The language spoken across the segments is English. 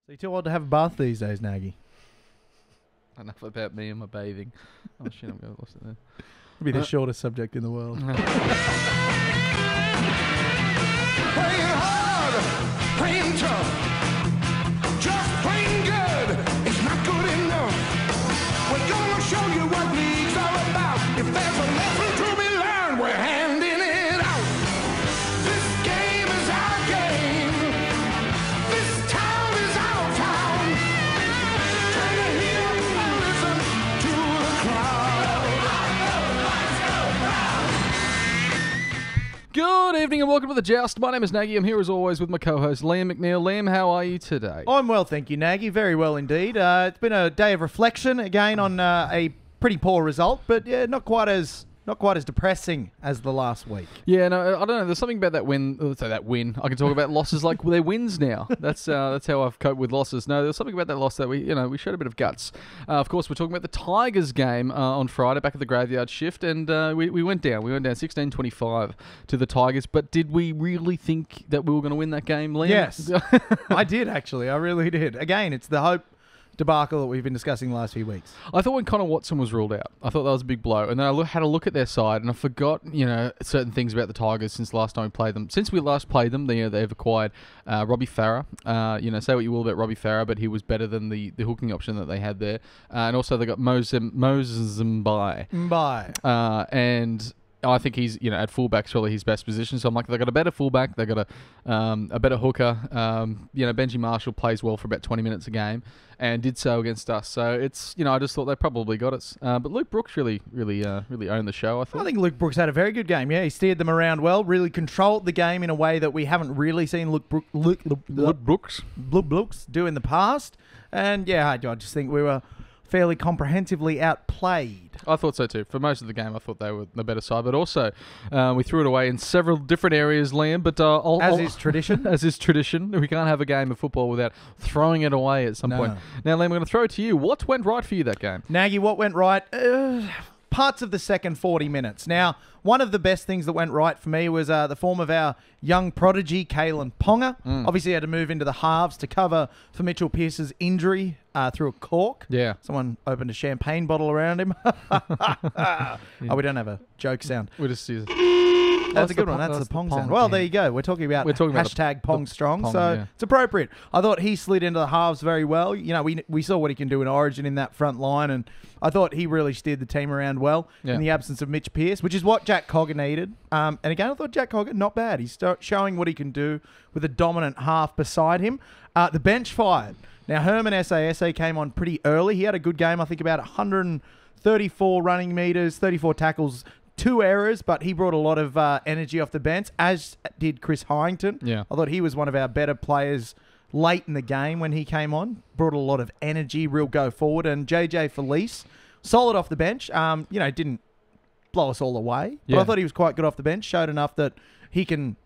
So you're too old to have a bath these days, Nagy. Enough about me and my bathing. Oh shit, I'm going to lost it there. It'll be the shortest subject in the world. Playing hard, playing tough, just plain good. It's not good enough. We're gonna show you what league's all about. If there's a lesson to be learned, we're handing it out. This game is our game. This town is our town. Turn the heat up and listen to the crowd. Good evening and welcome to the Joust. My name is Nagy. I'm here as always with my co-host Liam McNeil. Liam, how are you today? I'm well, thank you, Nagy. Very well indeed. It's been a day of reflection again on a pretty poor result, but yeah, not quite as depressing as the last week. Yeah, no, I don't know. There's something about that win. Let's say that win. I can talk about losses like they're wins now. That's how I've coped with losses. No, there's something about that loss that we showed a bit of guts. Of course, we're talking about the Tigers game on Friday back at the graveyard shift, and we went down. We went down 16-25 to the Tigers. But did we really think that we were going to win that game, Liam? Yes, I did actually. I really did. Again, it's the hope debacle that we've been discussing the last few weeks. I thought when Connor Watson was ruled out, I thought that was a big blow. And then I had a look at their side, and I forgot, certain things about the Tigers since last time we played them. Since we last played them, they've acquired Robbie Farah. Say what you will about Robbie Farah, but he was better than the hooking option that they had there. And also they got Moses Mbai. And I think he's, at fullback's really his best position. So I'm like, they've got a better fullback. They've got a better hooker. Benji Marshall plays well for about 20 minutes a game and did so against us. So it's, I just thought they probably got us. But Luke Brooks really owned the show, I thought. I think Luke Brooks had a very good game. Yeah, he steered them around well, really controlled the game in a way that we haven't really seen Luke Brooks do in the past. And yeah, I just think we were fairly comprehensively outplayed. I thought so too. For most of the game, I thought they were the better side. But also, we threw it away in several different areas, Liam. But as is tradition. As is tradition. We can't have a game of football without throwing it away at some point. Now, Liam, I'm going to throw it to you. What went right for you that game? Nagy, what went right? Parts of the second 40 minutes. Now, one of the best things that went right for me was the form of our young prodigy, Kalen Ponga. Obviously, had to move into the halves to cover for Mitchell Pearce's injury through a cork. Yeah. Someone opened a champagne bottle around him. We don't have a joke sound. We just use That's a good one. That's the Pong sound. Well, there you go. We're talking about hashtag Pong Strong, so it's appropriate. I thought he slid into the halves very well. We saw what he can do in Origin in that front line, and I thought he really steered the team around well in the absence of Mitch Pearce, which is what Jack Cogger needed. And again, I thought Jack Cogger, not bad. He's showing what he can do with a dominant half beside him. The bench fired. Now, Herman SASA came on pretty early. He had a good game, I think about 134 running meters, 34 tackles, 2 errors, but he brought a lot of energy off the bench, as did Chris Hyington. Yeah. I thought he was one of our better players late in the game when he came on. Brought a lot of energy, real go forward. And JJ Felice, solid off the bench. Didn't blow us all away, but I thought he was quite good off the bench. Showed enough that he can,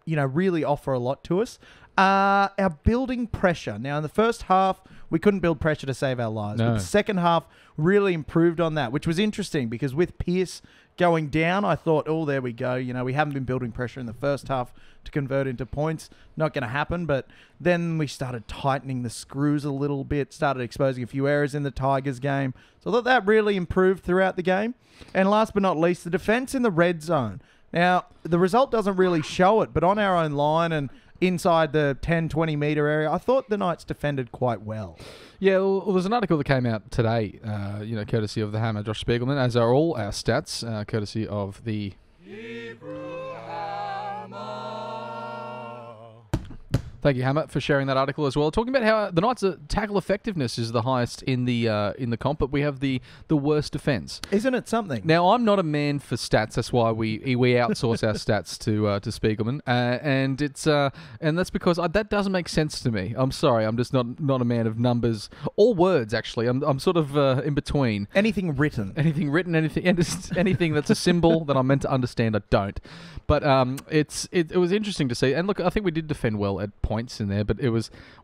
really offer a lot to us. Our building pressure. Now, in the first half, we couldn't build pressure to save our lives. But the second half really improved on that, which was interesting because with Pearce going down, I thought, there we go. We haven't been building pressure in the first half to convert into points. Not going to happen. But then we started tightening the screws a little bit, started exposing a few errors in the Tigers game. So I thought that really improved throughout the game. And last but not least, the defense in the red zone. Now, the result doesn't really show it, but on our own line and inside the 10-20 metre area, I thought the Knights defended quite well. Yeah, well, there's an article that came out today, courtesy of the Hammer, Josh Spiegelman, as are all our stats, courtesy of the Hebrew Hammer. Thank you, Hammer, for sharing that article as well. Talking about how the Knights' tackle effectiveness is the highest in the comp, but we have the worst defence. Isn't it something? Now, I'm not a man for stats. That's why we outsource our stats to Spiegelman, and it's and that's because that doesn't make sense to me. I'm sorry, I'm just not a man of numbers or words. Actually, I'm sort of in between. Anything written, anything that's a symbol that I'm meant to understand, I don't. But it was interesting to see, and look, I think we did defend well at points in there, but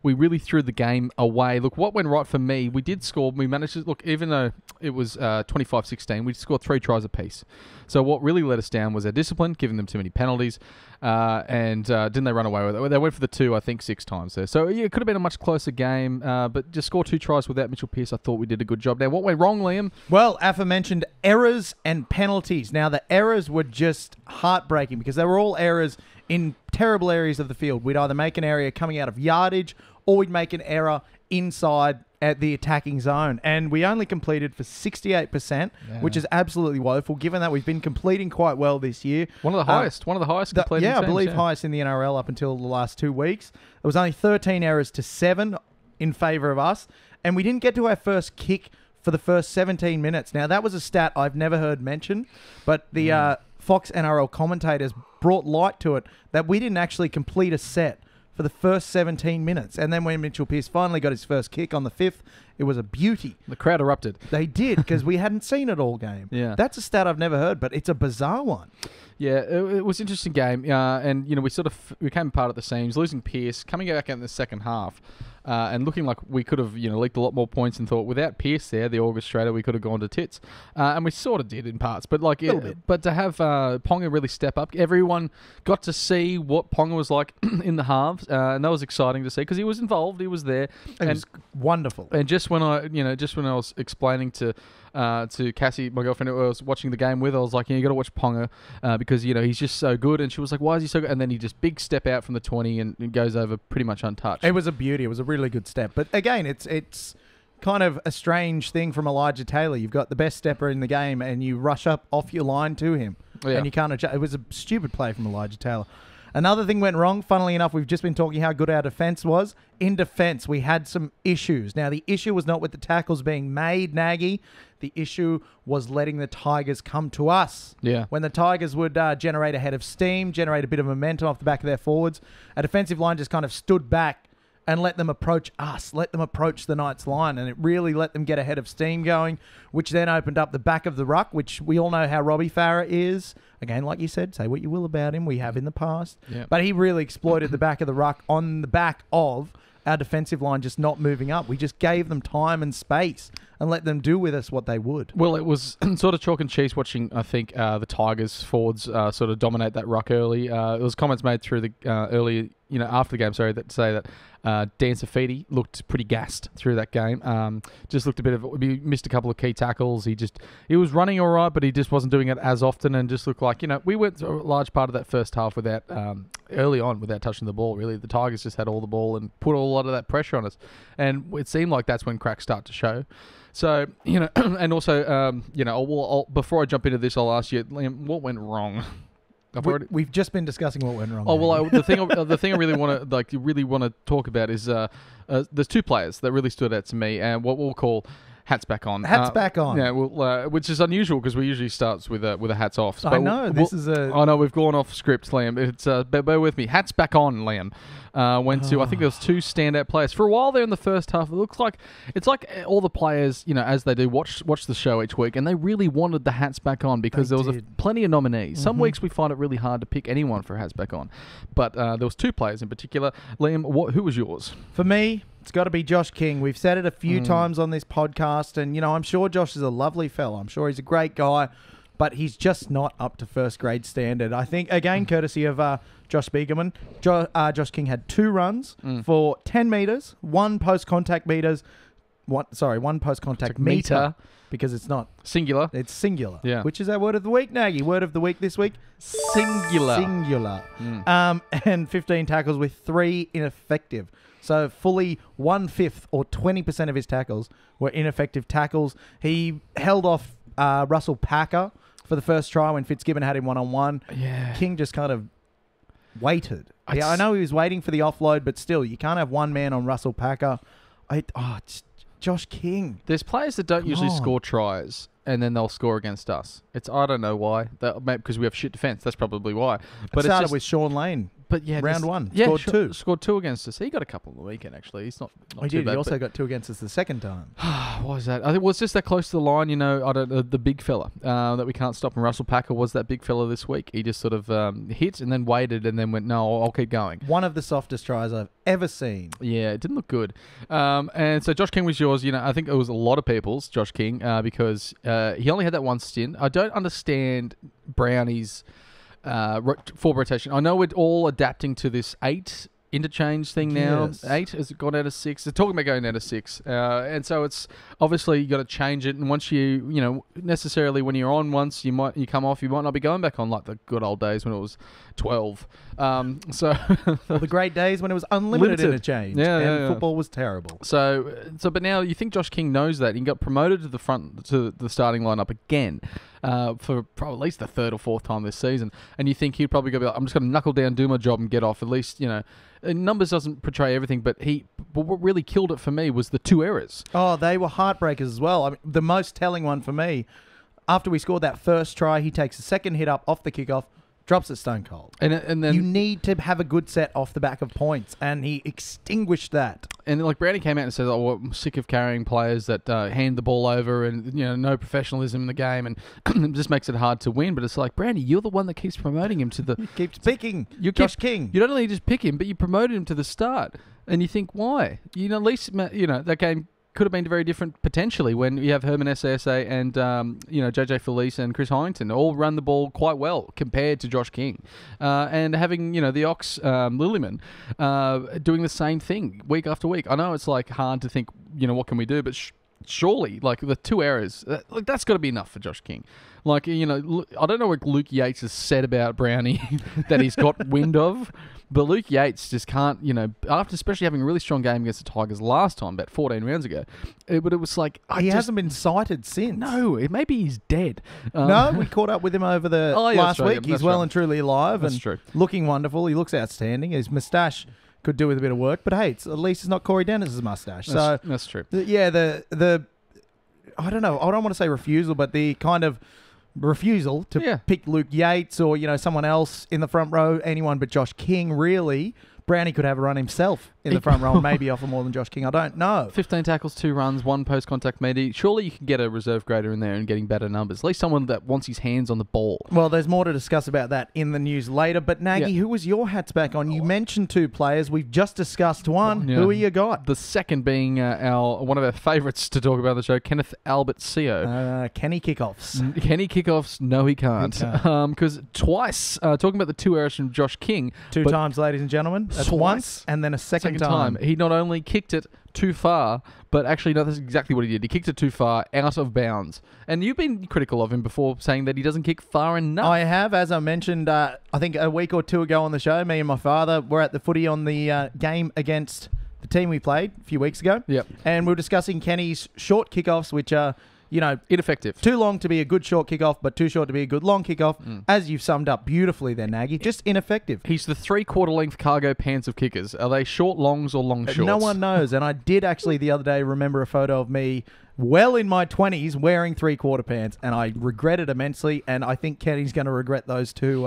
we really threw the game away. Look, what went right for me, we did score. We managed to, look, even though it was 25-16, we scored 3 tries apiece. So what really let us down was our discipline, giving them too many penalties, and didn't they run away with it? They went for the 2, I think, 6 times there. So yeah, it could have been a much closer game, but just score 2 tries without Mitchell Pearce, I thought we did a good job. Now, what went wrong, Liam? Well, aforementioned errors and penalties. Now, the errors were just heartbreaking because they were all errors in terrible areas of the field. We'd either make an area coming out of yardage or we'd make an error inside at the attacking zone. And we only completed for 68%, which is absolutely woeful, given that we've been completing quite well this year. One of the highest completing teams, I believe highest in the NRL up until the last 2 weeks. There was only 13 errors to 7 in favour of us. And we didn't get to our first kick for the first 17 minutes. Now, that was a stat I've never heard mentioned, but the Fox NRL commentators brought light to it that we didn't actually complete a set for the first 17 minutes. And then when Mitchell Pearce finally got his first kick on the 5th, it was a beauty. The crowd erupted. They did, because we hadn't seen it all game. Yeah. That's a stat I've never heard, but it's a bizarre one. Yeah, it was an interesting game. And, we came apart at the seams, losing Pearce, coming back in the second half. And looking like we could have, leaked a lot more points and thought without Pearce there, the orchestrator, we could have gone to tits. And we sort of did in parts. But but to have Ponga really step up, everyone got to see what Ponga was like in the halves, and that was exciting to see because he was involved, he was there. It was wonderful. And just when I was explaining to Cassie, my girlfriend who I was watching the game with, I was like, you got to watch Ponga because, he's just so good. And she was like, why is he so good? And then he just big step out from the 20 and goes over pretty much untouched. It was a beauty. It was a really good step. But again, it's kind of a strange thing from Elijah Taylor. You've got the best stepper in the game and you rush up off your line to him. Yeah. And you can't adjust. It was a stupid play from Elijah Taylor. Another thing went wrong. Funnily enough, we've just been talking how good our defence was. In defence, we had some issues. Now, the issue was not with the tackles being made, Nagy. The issue was letting the Tigers come to us. Yeah. When the Tigers would generate a head of steam, generate a bit of momentum off the back of their forwards, a defensive line just kind of stood back and let them approach us, let them approach the Knights line, and it really let them get a head of steam going, which then opened up the back of the ruck, which we all know how Robbie Farah is. Again, like you said, say what you will about him, we have in the past. Yep. But he really exploited the back of the ruck on the back of our defensive line just not moving up. We just gave them time and space and let them do with us what they would. Well, it was sort of chalk and cheese watching, I think, the Tigers forwards sort of dominate that ruck early. There was comments made through the early, after the game, that say that Dan Safidi looked pretty gassed through that game. Just looked he missed a couple of key tackles. He was running all right, but he just wasn't doing it as often and just looked like, we went through a large part of that first half without, early on, without touching the ball, really. The Tigers just had all the ball and put a lot of that pressure on us. And it seemed like that's when cracks start to show. So, and also, before I jump into this, I'll ask you, Liam, what went wrong? We've just been discussing what went wrong. Oh well, the thing I really want to talk about is there's 2 players that really stood out to me, and what we'll call hats back on. Hats back on. Yeah, which is unusual because we usually starts with a hats off. I know I know we've gone off script, Liam. It's bear with me. Hats back on, Liam. Went to, I think there was 2 standout players for a while there in the first half. It looks like it's like all the players, as they do, watch the show each week, and they really wanted the hats back on because there was plenty of nominees. Some weeks we find it really hard to pick anyone for hats back on, but there was 2 players in particular. Liam, who was yours? For me, it's got to be Josh King. We've said it a few times on this podcast, and I'm sure Josh is a lovely fella. I'm sure he's a great guy, but he's just not up to first grade standard. I think, again, courtesy of Josh Spiegelman, Josh King had 2 runs for 10 metres, 1 post-contact metres, one post-contact metre, because it's not singular. It's singular. Yeah. Which is our word of the week, Nagy. Word of the week this week. Singular. And 15 tackles with 3 ineffective. So fully 1/5 or 20% of his tackles were ineffective tackles. He held off Russell Packer for the first try when Fitzgibbon had him one-on-one. Yeah. King just kind of waited. I know he was waiting for the offload, but still, you can't have one man on Russell Packer. It's Josh King. There's players that don't usually score tries, and then they'll score against us. I don't know why. Maybe because we have shit defense. That's probably why. But it started with Sean Lane. But yeah, round one. Yeah, scored 2. Scored 2 against us. He got a couple on the weekend, actually. He's not He too did. bad. He also got 2 against us the second time. What was that? I think it was just that close to the line, I don't know, the big fella that we can't stop. And Russell Packer was that big fella this week. He just sort of hit and then waited and then went, no, I'll keep going. One of the softest tries I've ever seen. Yeah, it didn't look good. And so Josh King was yours. I think it was a lot of people's, Josh King, because he only had that one stint. I don't understand Brownie's full rotation. I know we're all adapting to this 8 interchange thing now. Yes. 8 has it gone down to 6. They're talking about going down to 6, and so it's obviously you got to change it. And once necessarily when you're on once, you come off. You might not be going back on like the good old days when it was 12. So well, the great days when it was unlimited interchange. And football was terrible. So but now you think Josh King knows that he got promoted to the starting lineup again. For probably at least the 3rd or 4th time this season, and you think he'd probably go, I'm just going to knuckle down, do my job, and get off. At least numbers doesn't portray everything, but what really killed it for me was the 2 errors. Oh, they were heartbreakers as well. I mean, the most telling one for me, after we scored that first try, he takes a second hit up off the kickoff, drops it stone cold. And then you need to have a good set off the back of points, and he extinguished that. And like Brownie came out and said, I'm sick of carrying players that hand the ball over and no professionalism in the game, and it just makes it hard to win. But it's like, Brownie, you're the one that keeps promoting him to the... He keeps picking Josh King. You don't only just pick him, but you promoted him to the start. And you think, why? At least, that game could have been very different potentially when you have Herman SASA and JJ Felice and Chris Hyington all run the ball quite well compared to Josh King, and having the Ox Lillyman doing the same thing week after week. I know it's like hard to think what can we do, but surely like the 2 errors that's got to be enough for Josh King. Like I don't know what Luke Yates has said about Brownie that he's got wind of. But Luke Yates just can't, after especially having a really strong game against the Tigers last time, about 14 rounds ago. But it was like... He hasn't been cited since. No, maybe he's dead. No, we caught up with him over the last week. He's well and truly alive and looking wonderful. He looks outstanding. His moustache could do with a bit of work. But hey, at least it's not Corey Dennis's moustache. That's true. The I don't know. I don't want to say refusal, but the kind of... refusal to pick Luke Yates or someone else in the front row, anyone but Josh King. Really, Brownie could have a run himself in the front row, maybe offer more than Josh King. I don't know. 15 tackles, 2 runs, 1 post-contact media. Surely you can get a reserve grader in there and getting better numbers. At least someone that wants his hands on the ball. Well, there's more to discuss about that in the news later. But Nagy, who was your hats back on? You mentioned 2 players. We've just discussed one. Who are you got? The second being one of our favourites to talk about on the show, Kenneth Albert Seo. Kenny kickoffs. Kenny kickoffs? No, he can't. Because twice, talking about the 2 errors from Josh King. 2 times, ladies and gentlemen. That's once and then a second time. He not only kicked it too far, but actually, no, that's exactly what he did. He kicked it too far, out of bounds. And you've been critical of him before, saying that he doesn't kick far enough. I have, as I mentioned, I think a week or 2 ago on the show, me and my father were at the footy on the game against the team we played a few weeks ago. Yep. And we were discussing Kenny's short kickoffs, which are... ineffective. Too long to be a good short kickoff, but too short to be a good long kickoff. As you've summed up beautifully there, Nagy. Just ineffective. He's the 3/4 length cargo pants of kickers. Are they short longs or long shorts? No one knows. And I did actually the other day remember a photo of me well in my 20s wearing 3/4 pants, and I regret it immensely. And I think Kenny's going to regret those two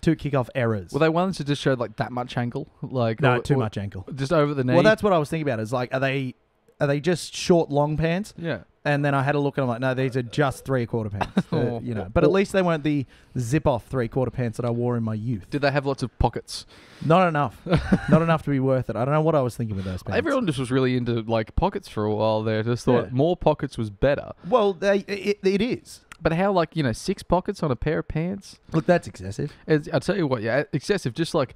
kickoff errors. Were they ones that just showed like that much ankle? Too much ankle. Just over the knee? Well, that's what I was thinking about. Is like, are they just short long pants? Yeah. And then I had a look and I'm like, no, these are just 3/4 pants. But at least they weren't the zip-off 3/4 pants that I wore in my youth. Did they have lots of pockets? Not enough. Not enough to be worth it. I don't know what I was thinking with those pants. Everyone just was really into like pockets for a while there. Just thought more pockets was better. Well, it is. But how, 6 pockets on a pair of pants? Look, that's excessive. I'll tell you what, excessive. Just like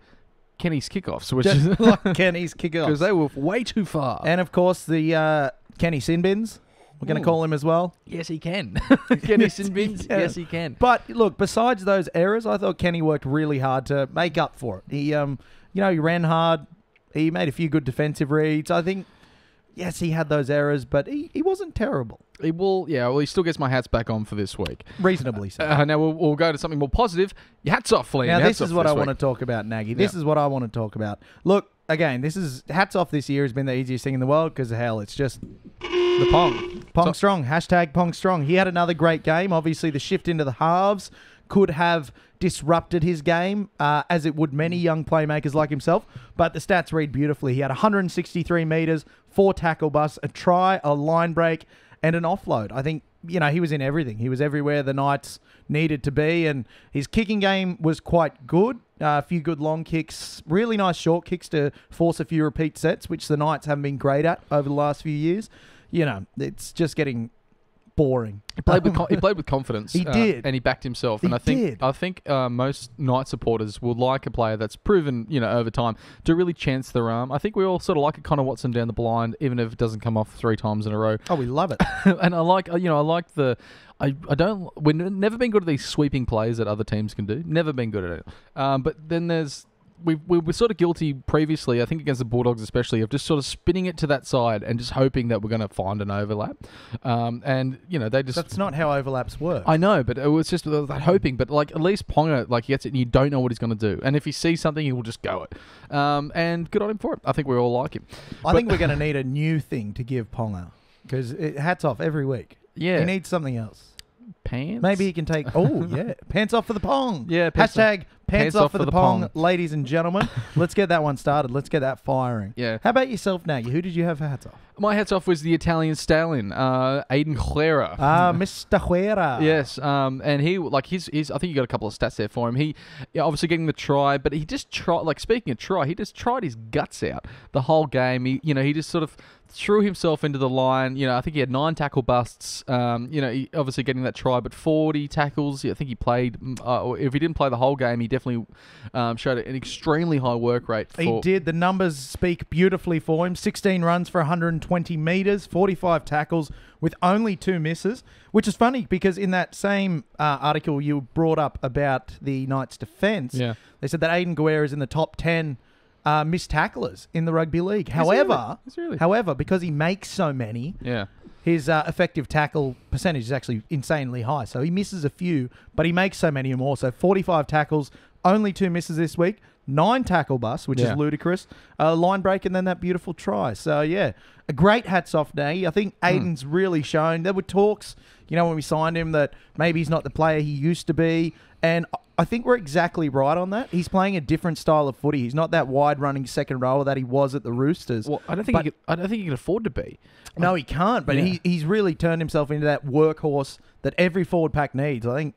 Kenny's kickoffs, which just is like Kenny's kickoffs, because they were way too far. And of course, the Kenny sin bins. We're going to call him as well. Yes, he can. Kenny sin bins. Yes, he can. But look, besides those errors, I thought Kenny worked really hard to make up for it. He, he ran hard. He made a few good defensive reads. I think, yes, he had those errors, but he wasn't terrible. He still gets my hats back on for this week. Reasonably so. Now we'll go to something more positive. Your hats off, Liam. Now, this is what I want to talk about, Nagy. This is what I want to talk about. Look, again, hats off this year has been the easiest thing in the world because, hell, it's just... the pong. Pong strong. Hashtag Pong strong. He had another great game. Obviously, the shift into the halves could have disrupted his game, as it would many young playmakers like himself. But the stats read beautifully. He had 163 metres, 4 tackle busts, a try, a line break, and an offload. I think, he was in everything. He was everywhere the Knights needed to be, and his kicking game was quite good. A few good long kicks, really nice short kicks to force a few repeat sets, which the Knights haven't been great at over the last few years. It's just getting boring. He played with confidence. He did, and he backed himself. And I think most Knight supporters would like a player that's proven, over time to really chance their arm. I think we all sort of like a Connor Watson down the blind, even if it doesn't come off 3 times in a row. Oh, we love it. And I like the. We've never been good at these sweeping plays that other teams can do. Never been good at it. But then we were sort of guilty previously, I think against the Bulldogs especially, of just sort of spinning it to that side and just hoping that we're going to find an overlap. And they just... That's not how overlaps work. I know, but it was just that hoping. But at least Ponga, he gets it and you don't know what he's going to do. And if he sees something, he will just go it. And good on him for it. I think we all like him. I think we're going to need a new thing to give Ponga, because hats off every week. Yeah. He needs something else. Pants? Maybe he can take... Oh, yeah. Pants off for the Pong. Yeah. Hashtag pants off for the Pong, ladies and gentlemen. Let's get that one started. Let's get that firing. Yeah. How about yourself, Nagy? Who did you have for hats off? My hats off was the Italian stallion, Aiden Herrera. Mr. Herrera. Yes, and he, he's I think you got a couple of stats there for him. He obviously getting the try, but he just tried, speaking of try, he just tried his guts out the whole game. He just sort of threw himself into the line. I think he had 9 tackle busts. He obviously getting that try, but 40 tackles. I think he played, if he didn't play the whole game, he definitely showed an extremely high work rate. He did. The numbers speak beautifully for him. 16 runs for 120 metres, 45 tackles with only 2 misses, which is funny because in that same article you brought up about the Knights' defence, they said that Aiden Guerra is in the top 10 missed tacklers in the rugby league. However, because he makes so many, his effective tackle percentage is actually insanely high. So he misses a few, but he makes so many more. So 45 tackles, only 2 misses this week, 9 tackle busts, which is ludicrous, line break, and then that beautiful try. So, a great hats off day. I think Aiden's really shown. There were talks, when we signed him, that maybe he's not the player he used to be, and I think we're exactly right on that. He's playing a different style of footy. He's not that wide-running second rower that he was at the Roosters. Well, I don't think he can afford to be. No, he can't. But he's really turned himself into that workhorse that every forward pack needs. I think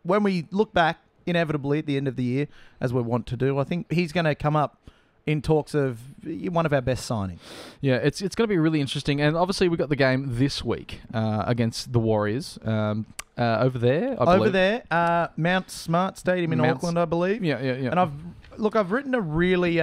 when we look back inevitably at the end of the year, as we want to do, I think he's going to come up in talks of one of our best signings. Yeah, it's going to be really interesting. And obviously we've got the game this week against the Warriors over there, I believe. Over there, Mount Smart Stadium in Auckland, I believe. Yeah. And I've written a really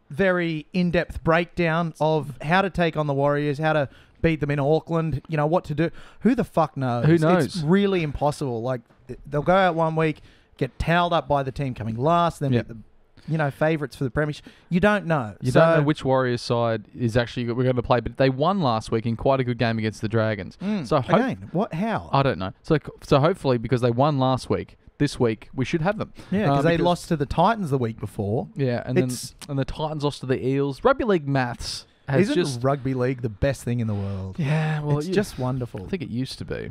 very in-depth breakdown of how to take on the Warriors, how to beat them in Auckland, what to do. Who the fuck knows? Who knows? It's really impossible. They'll go out one week, get towed up by the team coming last, then get the favourites for the premiership. You don't know. You don't know which Warriors side is actually we're going to play, but they won last week in quite a good game against the Dragons. So how? I don't know. So hopefully, because they won last week, this week we should have them. Yeah, because they lost to the Titans the week before. Yeah, and the Titans lost to the Eels. Rugby league maths. Isn't rugby league the best thing in the world? Yeah, well, it's just wonderful. I think it used to be.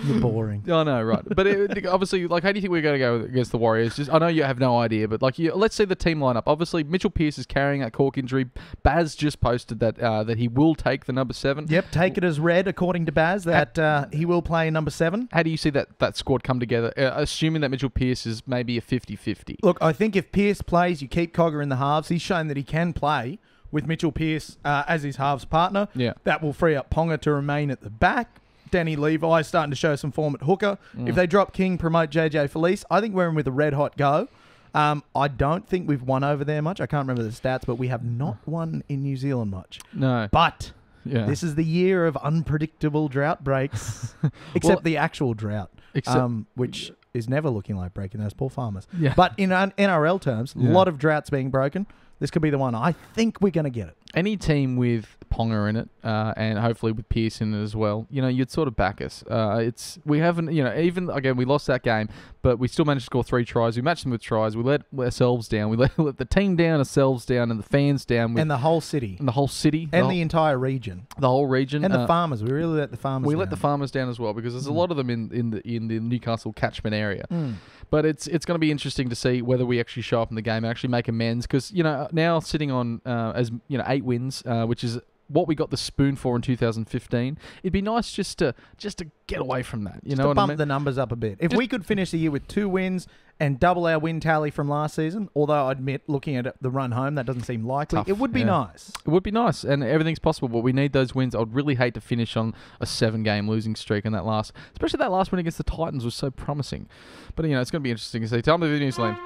You're boring. I know, right? But obviously, how do you think we're going to go against the Warriors? I know you have no idea, but let's see the team lineup. Obviously, Mitchell Pearce is carrying that cork injury. Baz just posted that he will take the number 7. Yep, take it as read, according to Baz, that he will play number 7. How do you see that squad come together, assuming that Mitchell Pearce is maybe a 50-50? Look, I think if Pearce plays, you keep Cogger in the halves. He's shown that he can play with Mitchell Pearce as his halves partner. Yeah. That will free up Ponga to remain at the back. Danny Levi starting to show some form at hooker. If they drop King, promote JJ Felice, I think we're in with a red-hot go. I don't think we've won over there much. I can't remember the stats, but we have not won in New Zealand much. No. But this is the year of unpredictable drought breaks, except the actual drought, which is never looking like breaking those poor farmers. Yeah. But in NRL terms, a lot of droughts being broken. This could be the one. I think we're going to get it. Any team with Ponga in it, and hopefully with Pearce in it as well, you'd sort of back us. We haven't, even, again, we lost that game, but we still managed to score 3 tries. We matched them with tries. We let ourselves down. We let the team down, ourselves down, and the fans down. And the whole city. And the whole city. And the entire region. The whole region. And the farmers. We really let the farmers down. We let the farmers down as well, because there's a lot of them in the Newcastle catchment area. But it's going to be interesting to see whether we actually show up in the game and actually make amends, because now sitting on 8 wins, which is what we got the spoon for in 2015. It'd be nice just to get away from that. You know what I mean? Bump the numbers up a bit. If we could finish the year with 2 wins and double our win tally from last season, although I admit, looking at the run home, that doesn't seem likely. Tough, it would be nice. It would be nice, and everything's possible, but we need those wins. I'd really hate to finish on a 7-game losing streak in especially that last win against the Titans was so promising. But, it's going to be interesting to see. Tell me the news, Liam.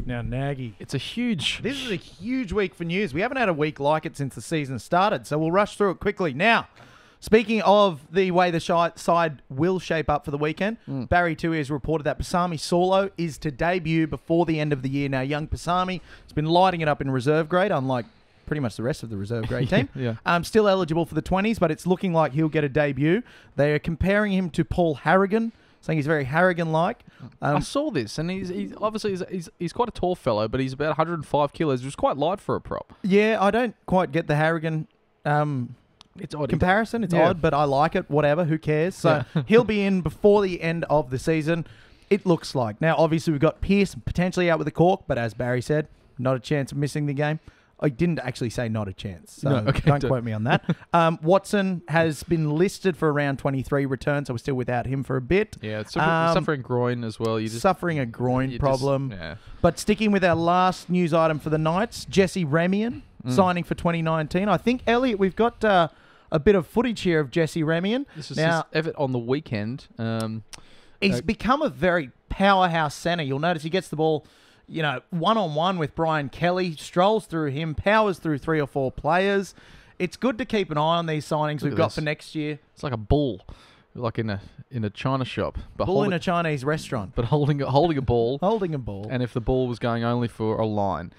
Now, Nagy. It's a huge... This is a huge week for news. We haven't had a week like it since the season started, so we'll rush through it quickly. Now, speaking of the way the side will shape up for the weekend, Barry Tui has reported that Pasami Saulo is to debut before the end of the year. Now, young Pasami has been lighting it up in reserve grade, unlike pretty much the rest of the reserve grade team. Still eligible for the 20s, but it's looking like he'll get a debut. They are comparing him to Paul Harrigan, saying he's very Harrigan-like. I saw this, and he's obviously he's quite a tall fellow, but he's about 105 kilos, which is quite light for a prop. Yeah, I don't quite get the Harrigan it's odd comparison. It's odd, but I like it. Whatever, who cares? So he'll be in before the end of the season, it looks like. Now, obviously, we've got Pearce potentially out with a cork, but as Barry said, not a chance of missing the game. I didn't actually say not a chance, so don't quote me on that. Watson has been listed for around 23 returns, so we're still without him for a bit. Yeah, it's suffering groin as well. Suffering a groin problem. But sticking with our last news item for the Knights, Jesse Remian signing for 2019. I think, Elliot, we've got a bit of footage here of Jesse Remian. This is his effort on the weekend. He's become a very powerhouse centre. You'll notice he gets the ball... one-on-one with Brian Kelly, strolls through him, powers through 3 or 4 players. It's good to keep an eye on these signings we've got for next year. It's like a bull, like in a China shop. But bull in a Chinese restaurant. But holding a ball. Holding a ball. And if the ball was going only for a line.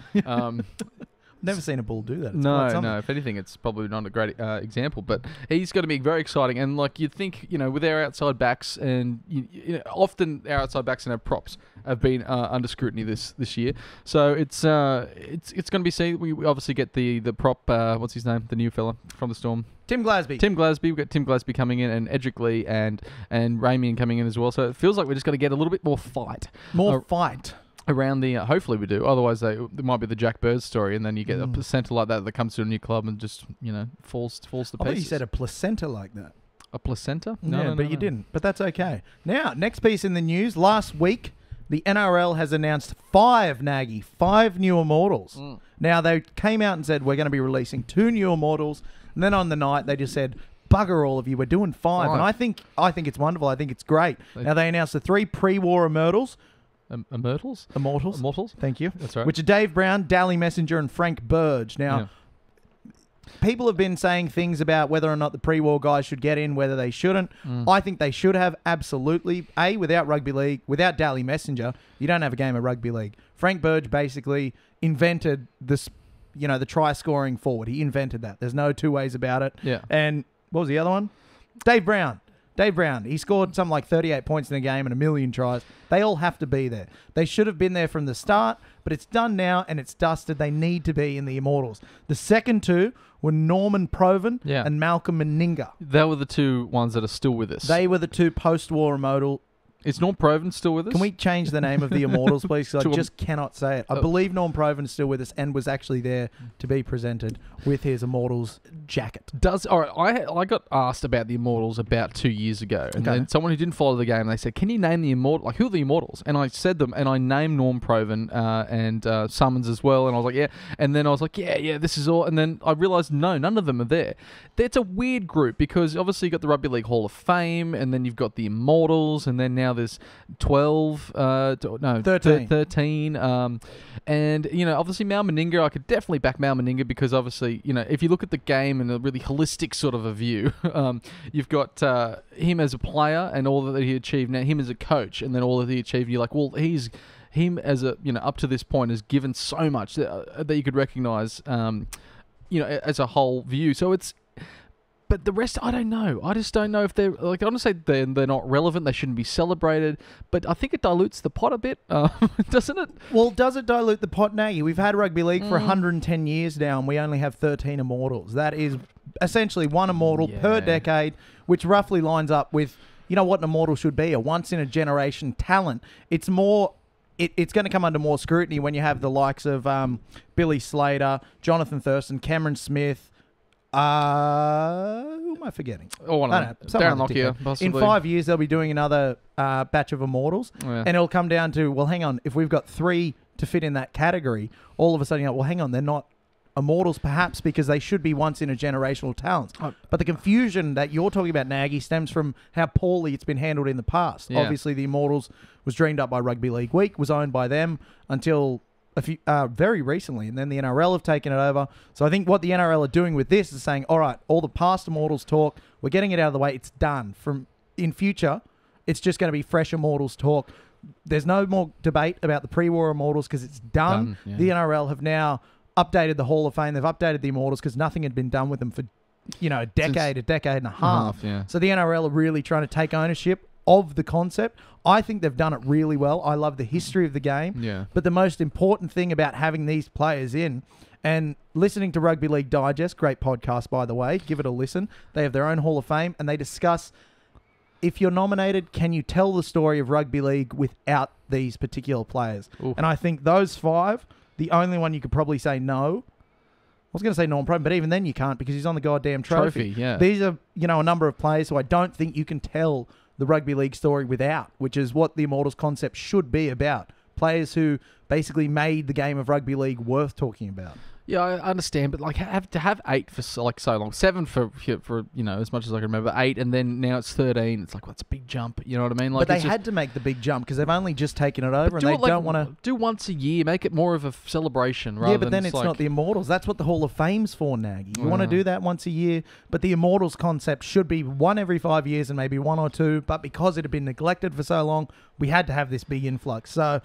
Never seen a bull do that. No. If anything, it's probably not a great example. But he's going to be very exciting. And like you'd think, with our outside backs, and often our outside backs and our props have been under scrutiny this year. So it's going to be seen. We obviously get the prop. What's his name? The new fella from the Storm. Tim Glasby. We've got Tim Glasby coming in, and Edric Lee and Ramian coming in as well. So it feels like we're just going to get a little bit more fight. Around the hopefully we do. Otherwise, there might be the Jack Bird story, and then you get a placenta like that comes to a new club and just falls to pieces. I thought you said a placenta like that. A placenta? No, you didn't. But that's okay. Now, next piece in the news. Last week, the NRL has announced 5 new Immortals. Now, they came out and said we're going to be releasing 2 new Immortals, and then on the night they just said, bugger all of you, we're doing 5. And I think it's wonderful. I think it's great. Now, they announced the 3 pre-war Immortals. Immortals. Thank you. That's right. Which are Dave Brown, Dally Messenger, and Frank Burge. Now, people have been saying things about whether or not the pre-war guys should get in, whether they shouldn't. I think they should have, absolutely. Without rugby league, without Dally Messenger, you don't have a game of rugby league. Frank Burge basically invented this, the try-scoring forward. He invented that. There's no 2 ways about it. Yeah. And what was the other one? Dave Brown. He scored something like 38 points in the game and 1 million tries. They all have to be there. They should have been there from the start, but it's done now and it's dusted. They need to be in the Immortals. The second 2 were Norman Provan and Malcolm Meninga. They were the 2 ones that are still with us. They were the 2 post-war Immortal. Is Norm Provan still with us? Can we change the name of the Immortals, please? Because I just cannot say it. I believe Norm Provan is still with us and was actually there to be presented with his Immortals jacket. All right, I got asked about the Immortals about 2 years ago, and then someone who didn't follow the game, they said, "Can you name the Immortal? Like, who are the Immortals?" And I said them, and I named Norm Provan and Summons as well, and I was like, "Yeah," and then I was like, "Yeah, this is all," and then I realised no, none of them are there. It's a weird group because obviously you've got the Rugby League Hall of Fame, and then you've got the Immortals, and then now there's 13. And, obviously Mal Meninga, I could definitely back Mal Meninga because obviously, if you look at the game in a really holistic sort of a view, you've got him as a player and all that he achieved, now him as a coach, and then all that he achieved, you're like, well, he's him as a up to this point has given so much that you could recognise as a whole view. So it's. But the rest, I don't know. I just don't know if they're like. I don't say they're not relevant. They shouldn't be celebrated. But I think it dilutes the pot a bit, doesn't it? Well, does it dilute the pot, Nagy? We've had rugby league for 110 years now, and we only have 13 immortals. That is essentially one immortal per decade, which roughly lines up with what an immortal should be—a once-in-a-generation talent. It's more. It's going to come under more scrutiny when you have the likes of Billy Slater, Jonathan Thurston, Cameron Smith. Who am I forgetting? Oh, one of them. Darren Lockyer, possibly. In 5 years, they'll be doing another batch of immortals. And it'll come down to, well, hang on, if we've got 3 to fit in that category, all of a sudden, well, hang on, they're not immortals perhaps because they should be once-in-a-generational talents. But the confusion that you're talking about, Nagy, stems from how poorly it's been handled in the past. Yeah. Obviously, the immortals was dreamed up by Rugby League Week, was owned by them until... very recently, and then the NRL have taken it over. So I think what the NRL are doing with this is saying, all right, all the past immortals talk, we're getting it out of the way, it's done. From in future, it's just going to be fresh immortals talk. There's no more debate about the pre-war immortals because it's done. Yeah. The NRL have now updated the Hall of Fame. They've updated the immortals because nothing had been done with them for a decade and a half. So the NRL are really trying to take ownership of the concept. I think they've done it really well. I love the history of the game. Yeah. But the most important thing about having these players in and listening to Rugby League Digest, great podcast, by the way, give it a listen. They have their own Hall of Fame and they discuss, if you're nominated, can you tell the story of rugby league without these particular players? Oof. And I think those 5, the only one you could probably say no. I was going to say Norm Proban, but even then you can't because he's on the goddamn trophy. Yeah. These are, a number of players who I don't think you can tell the rugby league story without, which is what the Immortals concept should be about. Players who basically made the game of rugby league worth talking about. Yeah, I understand, but to have 8 for so long, 7 for as much as I can remember, 8, and then now it's 13. It's like, well, that's a big jump. You know what I mean? But they had to make the big jump because they've only just taken it over, and they don't want to do once a year. Make it more of a celebration, rather. Yeah, but then it's not the Immortals. That's what the Hall of Fame's for, Nagy. You want to do that once a year, but the Immortals concept should be one every 5 years and maybe 1 or 2. But because it had been neglected for so long, we had to have this big influx. So.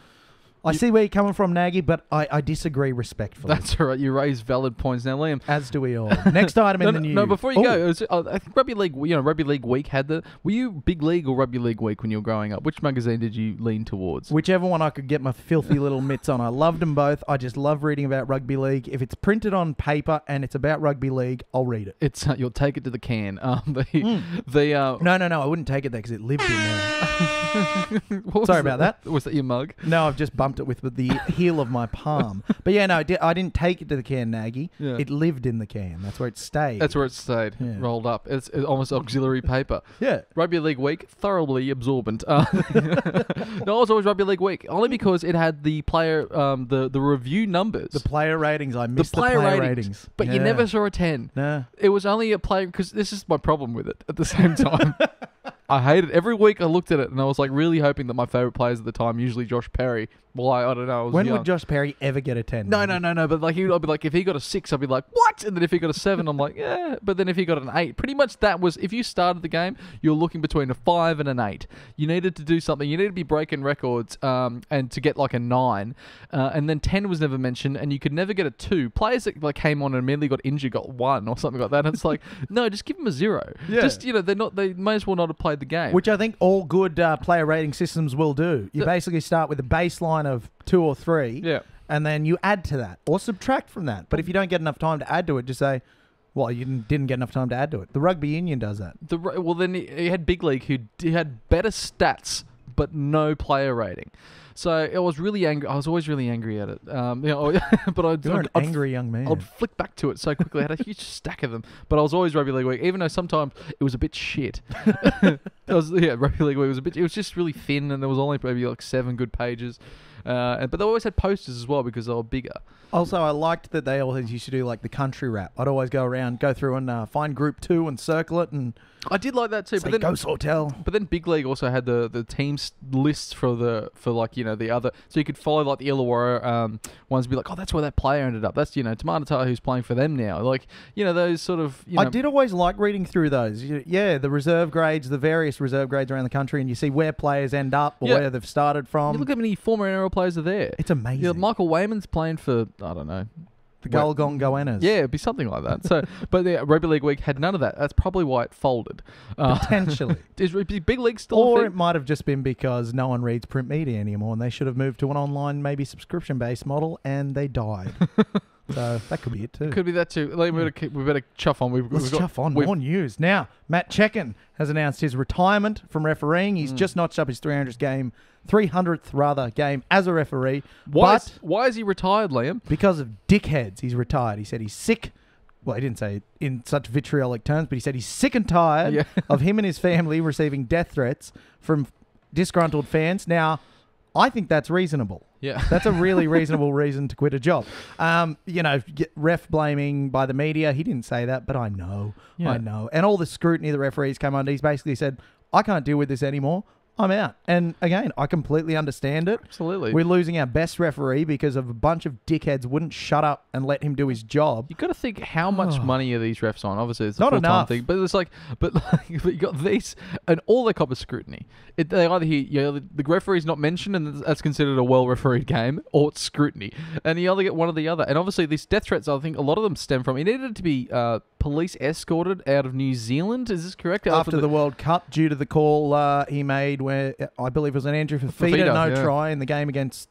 I see where you're coming from, Nagy, but I disagree respectfully. That's all right. You raise valid points now, Liam. As do we all. Next item in the news. No, before you go, I think Rugby League. Rugby League Week had the. Were you Big League or Rugby League Week when you were growing up? Which magazine did you lean towards? Whichever one I could get my filthy little mitts on. I loved them both. I just love reading about rugby league. If it's printed on paper and it's about rugby league, I'll read it. It's you'll take it to the can. No, I wouldn't take it there because it lived in there. Sorry about that. Was that your mug? No, I've just bumped it with the heel of my palm. But yeah, no, I didn't take it to the can, Nagy. Yeah. It lived in the can. That's where it stayed. Yeah. Rolled up. It's almost auxiliary paper. Yeah. Rugby League Week, thoroughly absorbent. No, it was always Rugby League Week, only because it had the player, the review numbers. The player ratings. I missed the player ratings. But you never saw a 10. No. It was only a player, because this is my problem with it at the same time. I hate it. Every week I looked at it and I was like really hoping that my favourite players at the time, usually Josh Perry. Well, I don't know. When would Josh Perry ever get a 10? No. But I'd be like, if he got a 6, I'd be like, what? And then if he got a 7, I'm like, yeah. But then if he got an 8, pretty much that was, if you started the game, you're looking between a 5 and an 8. You needed to do something. You needed to be breaking records and to get like a 9. And then 10 was never mentioned and you could never get a 2. Players that came on and immediately got injured got 1 or something like that. And it's like, no, just give them a 0. Yeah. Just, they may as well not have played the game. Which I think all good player rating systems will do. You basically start with a baseline of 2 or 3, and then you add to that or subtract from that. But if you don't get enough time to add to it, just say, well, you didn't get enough time to add to it. The rugby union does that. Well, then you had Big League who had better stats but no player rating. So I was really angry. I was always really angry at it. But You're an angry young man. I'd flick back to it so quickly. I had a huge stack of them. But I was always Rugby League Week, even though sometimes it was a bit shit. Rugby League Week it was just really thin, and there was only maybe like 7 good pages. But they always had posters as well because they were bigger. Also, I liked that they always used to do like the country rap. I'd always go through and find Group 2 and circle it, and I did like that too. But then Ghost Hotel. But then Big League also had the teams lists for the other, so you could follow like the Illawarra ones. And be like, oh, that's where that player ended up. That's Tamanatara who's playing for them now. Like those sort of. I did always like reading through those. Yeah, the reserve grades, the various reserve grades around the country, and you see where players end up or where they've started from. You look at many former NRL NRL players are there. It's amazing. Yeah, Michael Wayman's playing for, I don't know. The Goolgoong Goannas. Yeah, it'd be something like that. So, but the Rugby League Week had none of that. That's probably why it folded. Potentially. Is Big League still Or it might have just been because no one reads print media anymore and they should have moved to an online, maybe subscription-based model, and they died. So that could be it too. Could be that too. We better chuff on. Let's chuff on. More news. Now, Matt Checken has announced his retirement from refereeing. He's just notched up his 300th game as a referee. Why is he retired, Liam? Because of dickheads, he's retired. He said he's sick. Well, he didn't say it in such vitriolic terms, but he said he's sick and tired of him and his family receiving death threats from disgruntled fans. Now, I think that's reasonable. Yeah. That's a really reasonable reason to quit a job. Ref blaming by the media. He didn't say that, but I know. Yeah. I know. And all the scrutiny the referees come under, he's basically said, I can't deal with this anymore. I'm out. And again, I completely understand it. Absolutely. We're losing our best referee because of a bunch of dickheads wouldn't shut up and let him do his job. You got to think how much money are these refs on? Obviously, it's a Not full-time enough. thing, but it's like, but you got these and all their copper scrutiny. They either hear, the referee's not mentioned, and that's considered a well-refereed game, or it's scrutiny, and you either get one or the other. And obviously, these death threats, I think a lot of them stem from. It needed to be police escorted out of New Zealand. Is this correct? After the World Cup, due to the call he made, where I believe it was an Andrew Fafita, try in the game against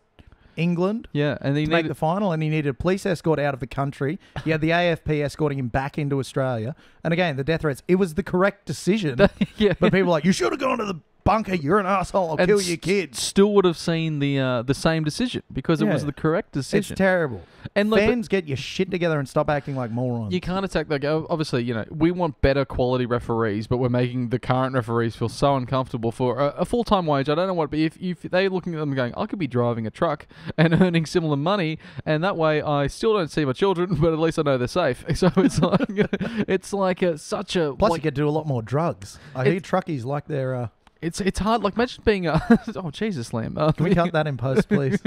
England. Yeah, and he to make the final, and he needed a police escort out of the country. He had the AFP escorting him back into Australia. And again, the death threats, it was the correct decision. But people are like, you should have gone to the bunker, you're an asshole, I'll kill your kids. Still would have seen the same decision because it was the correct decision. It's terrible. And fans, get your shit together and stop acting like morons. You can't attack that. Obviously, we want better quality referees, but we're making the current referees feel so uncomfortable for a full-time wage. I don't know what, but if they're looking at them going, I could be driving a truck and earning similar money, and that way I still don't see my children, but at least I know they're safe. So it's like such a... Plus, you could do a lot more drugs. I hear truckies like their... It's hard. Like, imagine being a... oh, Jesus, Lamb. Can we cut that in post, please?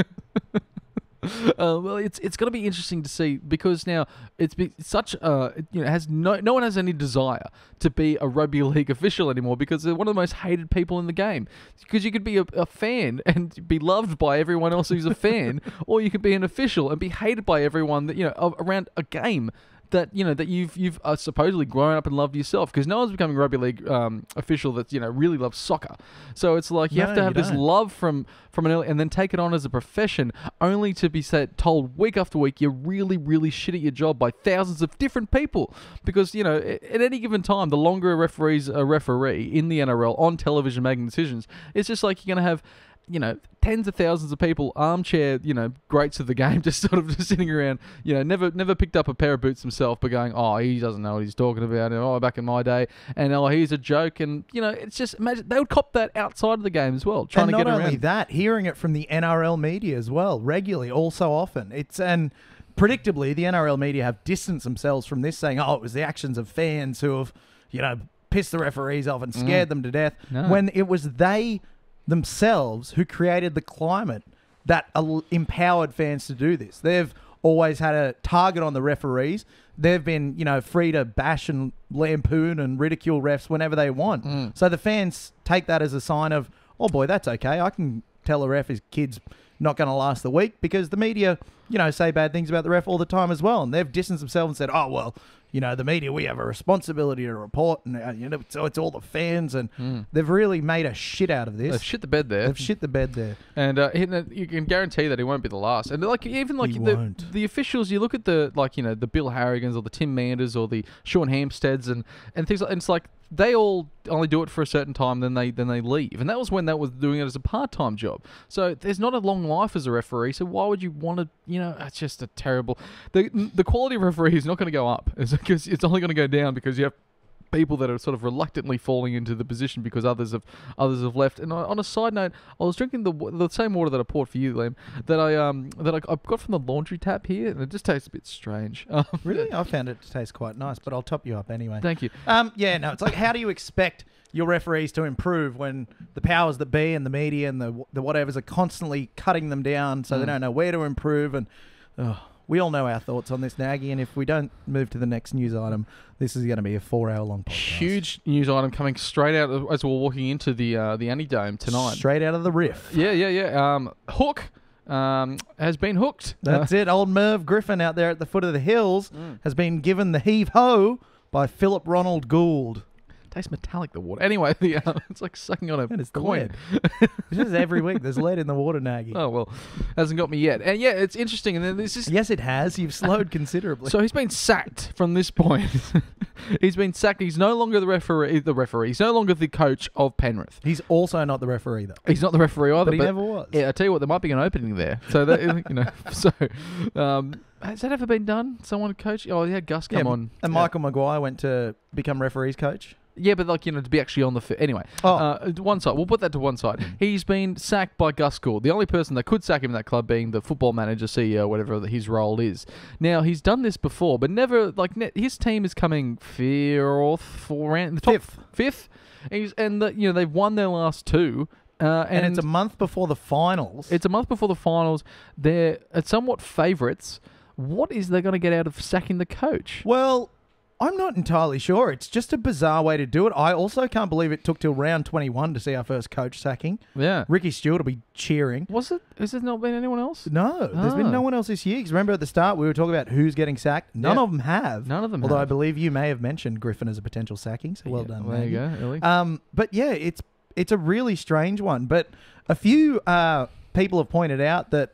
Well, it's going to be interesting to see because now it's such has no one has any desire to be a rugby league official anymore because they're one of the most hated people in the game. Because you could be a fan and be loved by everyone else who's a fan, or you could be an official and be hated by everyone that around a game that that you've supposedly grown up and loved yourself, because no one's becoming a rugby league official that really loves soccer. So it's like you have to have this love from an early, and then take it on as a profession, only to be told week after week you're really, really shit at your job by thousands of different people. Because at any given time, the longer a referee's a referee in the NRL on television making decisions, it's just like you're going to have tens of thousands of people, armchair, greats of the game, just sort of just sitting around, never picked up a pair of boots himself, but going, oh, he doesn't know what he's talking about, and oh, back in my day, and oh, he's a joke, and it's just, imagine, they would cop that outside of the game as well, trying to get around. And not only that, hearing it from the NRL media as well, regularly, all so often. And predictably, the NRL media have distanced themselves from this, saying, oh, it was the actions of fans who have, pissed the referees off and scared them to death, when it was they themselves who created the climate that empowered fans to do this. They've always had a target on the referees. They've been, free to bash and lampoon and ridicule refs whenever they want. So the fans take that as a sign of, oh boy, that's okay. I can tell a ref his kid's not going to last the week, because the media, say bad things about the ref all the time as well. And they've distanced themselves and said, oh, well, the media, we have a responsibility to report, and so it's all the fans, and they've really made a shit out of this. They've shit the bed there. And you can guarantee that he won't be the last. And the officials, you look at the Bill Harrigans or the Tim Manders or the Sean Hampsteads and things like, and it's like they all only do it for a certain time, then they leave. And that was when that was doing it as a part-time job. So there's not a long life as a referee, so why would you want to, it's just a terrible... The quality of referee is not going to go up, because it's only going to go down, because you have people that are sort of reluctantly falling into the position because others have left. And on a side note, I was drinking the same water that I poured for you, Liam, that I got from the laundry tap here, and it just tastes a bit strange. Really? I found it to taste quite nice, but I'll top you up anyway. Thank you. It's like, how do you expect your referees to improve when the powers that be and the media and the whatevers are constantly cutting them down, so they don't know where to improve? And we all know our thoughts on this, Nagy, and if we don't move to the next news item, this is going to be a 4-hour-long podcast. Huge news item coming straight out as we're walking into the Annie Dome tonight. Straight out of the riff. Yeah. Hook has been hooked. That's it. Old Merv Griffin out there at the foot of the hills has been given the heave-ho by Philip Ronald Gould. Tastes metallic, the water. Anyway, it's like sucking on a It's the coin. lead. It's just every week there's lead in the water, Nagy. Oh, well, hasn't got me yet. And yeah, it's interesting. And then this is... Yes, it has. You've slowed considerably. So he's been sacked from this point. He's been sacked. He's no longer the referee. He's no longer the coach of Penrith. He's also not the referee, though. He's not the referee either. But he never was. Yeah, I tell you what, there might be an opening there. So that has that ever been done? Someone coach? Oh, yeah, Gus come on. And Michael Maguire went to become referee's coach. Yeah, but to be actually on the anyway. One side. We'll put that to one side. He's been sacked by Gus Gould, the only person that could sack him in that club being the football manager, CEO, whatever his role is. Now he's done this before, but never his team is coming fifth. They've won their last two. And it's a month before the finals. They're somewhat favourites. What is they going to get out of sacking the coach? Well, I'm not entirely sure. It's just a bizarre way to do it. I also can't believe it took till round 21 to see our first coach sacking. Yeah. Ricky Stewart will be cheering. Was it? Has there not been anyone else? No. There's been no one else this year. Because remember at the start we were talking about who's getting sacked? None of them have. Although I believe you may have mentioned Griffin as a potential sacking. So well done, there you go, Ellie. But yeah, it's a really strange one. But a few people have pointed out that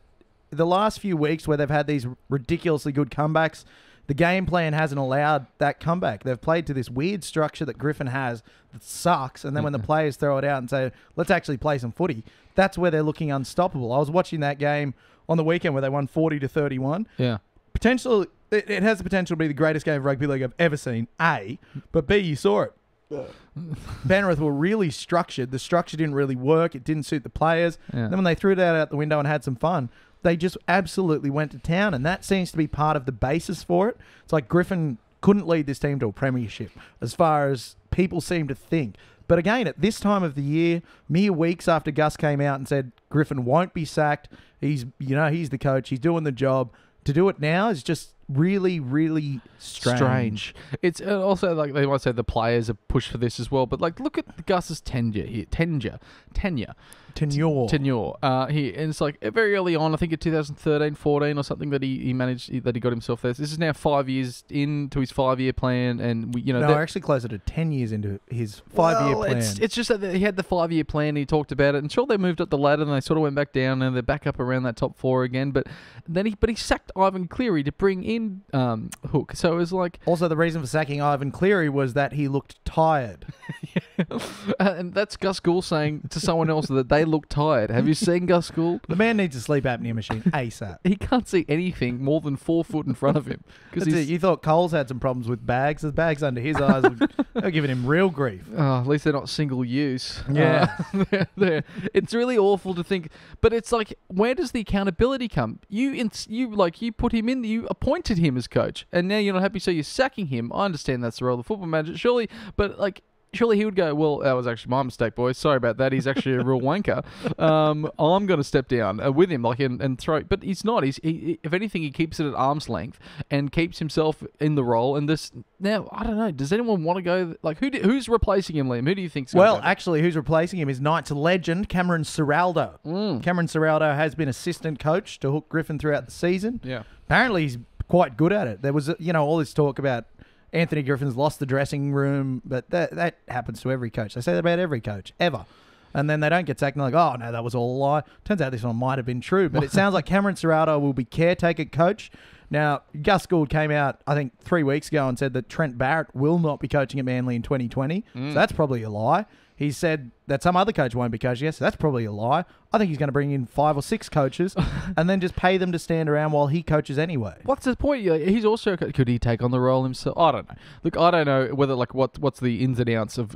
the last few weeks where they've had these ridiculously good comebacks, the game plan hasn't allowed that comeback. They've played to this weird structure that Griffin has that sucks, and then when the players throw it out and say, let's actually play some footy, that's where they're looking unstoppable. I was watching that game on the weekend where they won 40-31. Yeah. It has the potential to be the greatest game of rugby league I've ever seen, A, but B, you saw it. Penrith were really structured. The structure didn't really work. It didn't suit the players. Yeah. Then when they threw that out the window and had some fun, they just absolutely went to town, and that seems to be part of the basis for it. It's like Griffin couldn't lead this team to a premiership as far as people seem to think. But again, at this time of the year, mere weeks after Gus came out and said Griffin won't be sacked, he's the coach, he's doing the job, to do it now is just really, really strange. It's also like they might say the players have pushed for this as well, but like look at Gus's tenure here. Tenure. And it's like very early on, I think in 2013, 14 or something that he managed, that he got himself there. This is now 5 years into his 5-year plan, and actually closer to 10 years into his 5-year plan. It's just that he had the 5-year plan, and he talked about it, and sure they moved up the ladder and they sort of went back down and they're back up around that top 4 again, but then he sacked Ivan Cleary to bring in Hook. So it was like... Also, the reason for sacking Ivan Cleary was that he looked tired. And that's Gus Gould saying to someone else that they look tired. Have you seen Gus Gould? The man needs a sleep apnea machine ASAP. He can't see anything more than 4 foot in front of him. You thought Cole's had some problems with bags. There's bags under his eyes. They're giving him real grief. Oh, at least they're not single use. Yeah. It's really awful to think. But it's like, where does the accountability come? You put him in, you appointed him as coach, and now you're not happy, so you're sacking him. I understand that's the role of the football manager, surely, but like... Surely he would go, well, that was actually my mistake, boys. Sorry about that. He's actually a real wanker. I'm going to step down with him and throw. But he's not. He, if anything, he keeps it at arm's length and keeps himself in the role. And this now, I don't know. Does anyone want to go? Like, who's replacing him, Liam? Who do you think's going to go? Actually, who's replacing him is Knights legend Cameron Ciraldo. Cameron Ciraldo has been assistant coach to Hook Griffin throughout the season. Yeah. Apparently, he's quite good at it. There was, all this talk about Anthony Griffin's lost the dressing room, but that happens to every coach. They say that about every coach, ever. And then they don't get sacked and they're like, oh, no, that was all a lie. Turns out this one might have been true, but it sounds like Cameron Ciraldo will be caretaker coach. Now, Gus Gould came out, I think, 3 weeks ago and said that Trent Barrett will not be coaching at Manly in 2020. So that's probably a lie. He said that some other coach won't be coaching. Yes, so that's probably a lie. I think he's going to bring in 5 or 6 coaches and then just pay them to stand around while he coaches anyway. What's the point? He's also... Could he take on the role himself? I don't know. Look, I don't know whether, like, what's the ins and outs of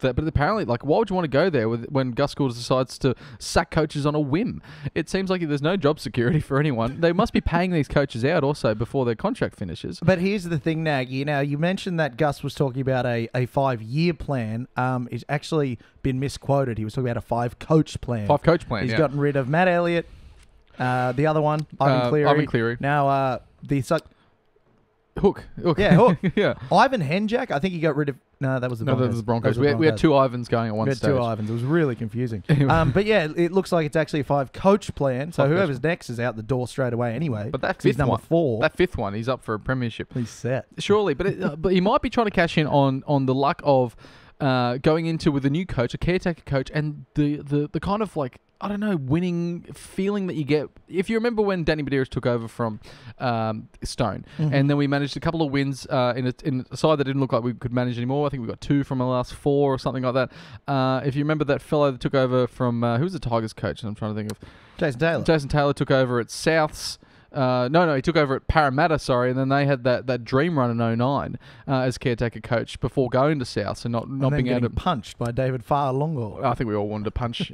that, but apparently, like, why would you want to go there when Gus Gould decides to sack coaches on a whim? It seems like there's no job security for anyone. They must be paying these coaches out also before their contract finishes. But here's the thing, Nagy. Now, you mentioned that Gus was talking about a 5-year plan. It's actually been misquoted. He was talking about a 5-coach plan. 5-coach plan, He's gotten rid of Matt Elliott, the other one, Ivan Cleary. Now, Hook. Yeah, Hook. Yeah. Ivan Henjak, I think he got rid of... No, that was the No, Broncos. that was the Broncos. That was the We had Broncos. two Ivans going at one We had stage. two Ivans. It was really confusing. But yeah, it looks like it's actually a 5-coach plan. So Five-coach whoever's next is out the door straight away anyway. But that 'cause he's fifth number one, 4. that fifth one, he's up for a premiership. He's set. Surely, but he might be trying to cash in on the luck of going into with a new coach, a caretaker coach, and the kind of like, I don't know, winning feeling that you get. If you remember when Danny Medeiros took over from Stone, and then we managed a couple of wins in a side that didn't look like we could manage anymore. I think we got 2 from the last 4 or something like that. If you remember that fellow that took over from, who was the Tigers coach? I'm trying to think of. Jason Taylor. Jason Taylor took over at Souths. No, he took over at Parramatta, and then they had that dream run in 2009 as caretaker coach before going to South, and not And then being able getting to punched by David Farr-Longo. I think we all wanted to punch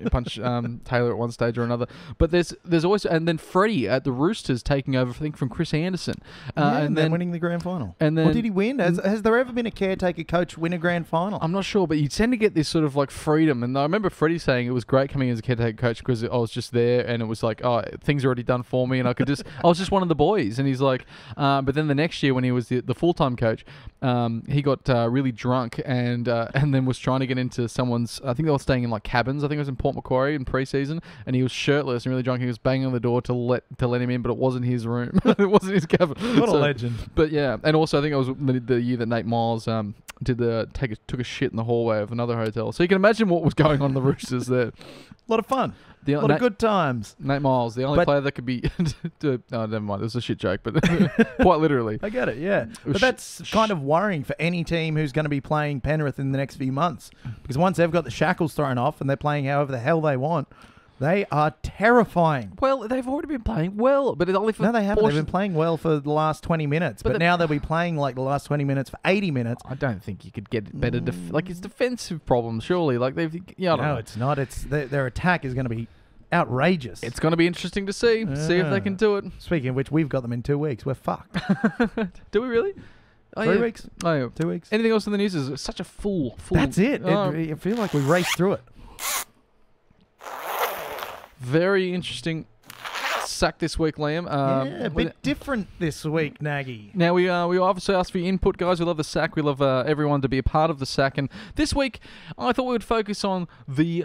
Taylor at one stage or another. But there's always, and then Freddie at the Roosters taking over, I think, from Chris Anderson, and then winning the grand final. And then, or did he win? Has there ever been a caretaker coach win a grand final? I'm not sure, but you tend to get this sort of like freedom. And I remember Freddie saying it was great coming as a caretaker coach because I was just there, and it was like, oh, things are already done for me, and I could just, I was just one of the boys. And he's like, but then the next year when he was the full-time coach, he got really drunk and then was trying to get into someone's, I think they were staying in like cabins, I think it was in Port Macquarie in pre-season, and he was shirtless and really drunk. He was banging on the door to let him in, but it wasn't his room. It wasn't his cabin. What a legend. But yeah, and also I think it was the year that Nate Miles took a shit in the hallway of another hotel. So you can imagine what was going on in the Roosters there. A lot of fun. A lot of good times. Nate Miles, the only player that could be... oh, never mind. It was a shit joke, but quite literally. I get it, yeah. But that's kind of worrying for any team who's going to be playing Penrith in the next few months. Because once they've got the shackles thrown off and they're playing however the hell they want, they are terrifying. Well, they've already been playing well, but it's only for... No, they haven't. They've been playing well for the last 20 minutes. But now they'll be playing like the last 20 minutes for 80 minutes. I don't think you could get it better. Like, it's defensive problems, surely. Like, they've... Yeah, No, it's not. It's their attack is going to be outrageous. It's going to be interesting to see. See if they can do it. Speaking of which, we've got them in 2 weeks. We're fucked. Do we really? 3 weeks? Oh, yeah. 2 weeks? Anything else in the news? Is such a full... That's it. I feel like we raced through it. Very interesting sack this week, Liam. A bit different this week, Nagy. Now, we obviously asked for your input, guys. We love the sack. We love everyone to be a part of the sack. And this week, I thought we would focus on the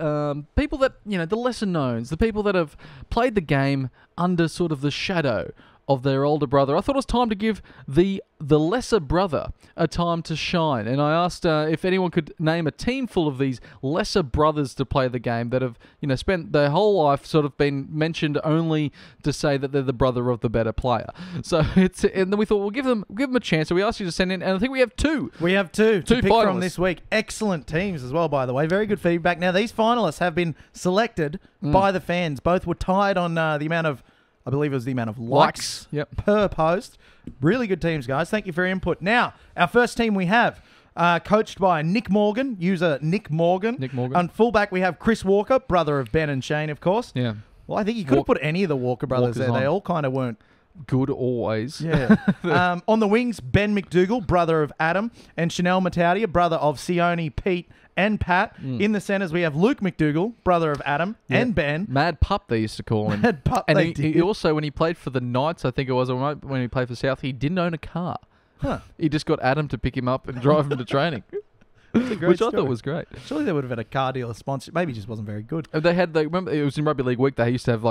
people that, the lesser knowns, the people that have played the game under sort of the shadow of their older brother. I thought it was time to give the lesser brother a time to shine. And I asked if anyone could name a team full of these lesser brothers to play the game that have, spent their whole life sort of been mentioned only to say that they're the brother of the better player. So and then we thought we'll give them a chance. So we asked you to send in, and I think we have 2. We have 2 to pick finalists from this week. Excellent teams as well, by the way. Very good feedback. Now, these finalists have been selected by the fans. Both were tied on the amount of, I believe it was the amount of likes per post. Really good teams, guys. Thank you for your input. Now, our first team we have, coached by Nick Morgan, user Nick Morgan. On fullback, we have Chris Walker, brother of Ben and Shane, of course. Yeah. Well, I think you could have put any of the Walker brothers Walker's there. They on. all kind of weren't. Good always. Yeah. On the wings, Ben McDougall, brother of Adam, and Chanel Mataudia, brother of Sione, Pete, and Pat. In the centres, we have Luke McDougall, brother of Adam and Ben. Mad Pup, they used to call him. Mad Pup, and they he did. also, when he played for the Knights, I think it was, or when he played for South, he didn't own a car. Huh. He just got Adam to pick him up and drive him to training. Which I thought was great. Surely they would have had a car dealer sponsor. Maybe it just wasn't very good. They remember it was in Rugby League Week. They used to have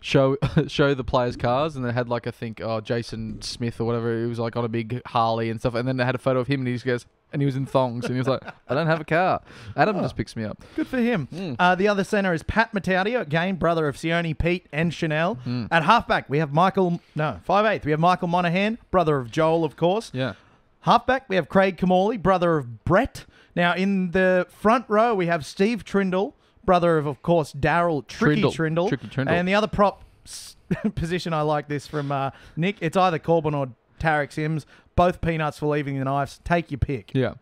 show the players' cars, and they had I think Jason Smith or whatever. He was on a big Harley and stuff, and then they had a photo of him, and he just goes, and he was in thongs, and he was like, I don't have a car. Adam just picks me up. Good for him. The other centre is Pat Mataudia, again, brother of Sione, Pete, and Chanel. At halfback, we have 5'8". We have Michael Monaghan, brother of Joel, of course. Yeah. Halfback, we have Craig Camorley, brother of Brett. Now, in the front row, we have Steve Trindle, brother of course, Daryl Tricky Trindle. And the other prop position, I like this from Nick. It's either Corbin or Tarek Sims. Both peanuts for leaving the knives. Take your pick. Yeah.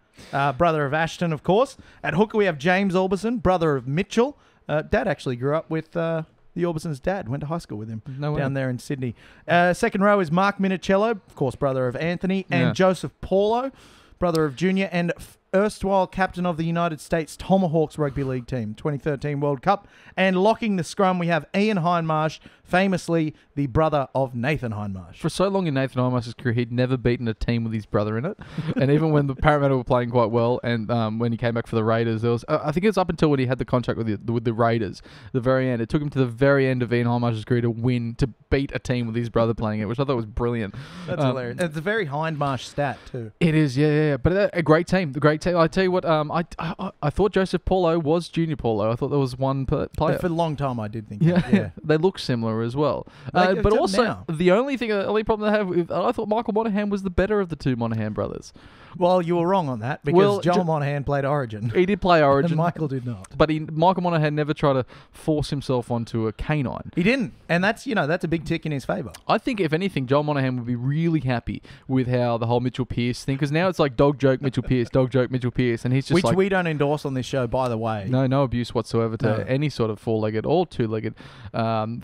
Brother of Ashton, of course. At hooker, we have James Orbison, brother of Mitchell. Dad actually grew up with... the Orbison's dad went to high school with him down there in Sydney. Second row is Mark Minicello, of course, brother of Anthony, and Joseph Paulo, brother of Junior. And erstwhile captain of the United States Tomahawks Rugby League team, 2013 World Cup. And locking the scrum, we have Ian Hindmarsh, famously the brother of Nathan Hindmarsh. For so long in Nathan Hindmarsh's career, he'd never beaten a team with his brother in it. And even when the Parramatta were playing quite well, and when he came back for the Raiders, there was I think it was up until when he had the contract with the Raiders, the very end. It took him to the very end of Ian Hindmarsh's career to beat a team with his brother playing it, which I thought was brilliant. That's hilarious. It's a very Hindmarsh stat too. It is, yeah. But a great team, I tell you what, I thought Joseph Paulo was Junior Paulo. I thought there was one player. For a long time, I did think. Yeah. They look similar as well. But also, now. the only problem I have with, I thought Michael Monaghan was the better of the two Monaghan brothers. Well, you were wrong on that because Joel Monaghan played Origin. He did play Origin. And Michael did not. But Michael Monaghan never tried to force himself onto a canine. He didn't. And that's a big tick in his favour. I think, if anything, Joel Monaghan would be really happy with how the whole Mitchell Pearce thing, because now it's like dog joke Mitchell Pearce, dog joke Mitchell Pearce, and he's just Which we don't endorse on this show, by the way. No abuse whatsoever to any sort of four-legged or two-legged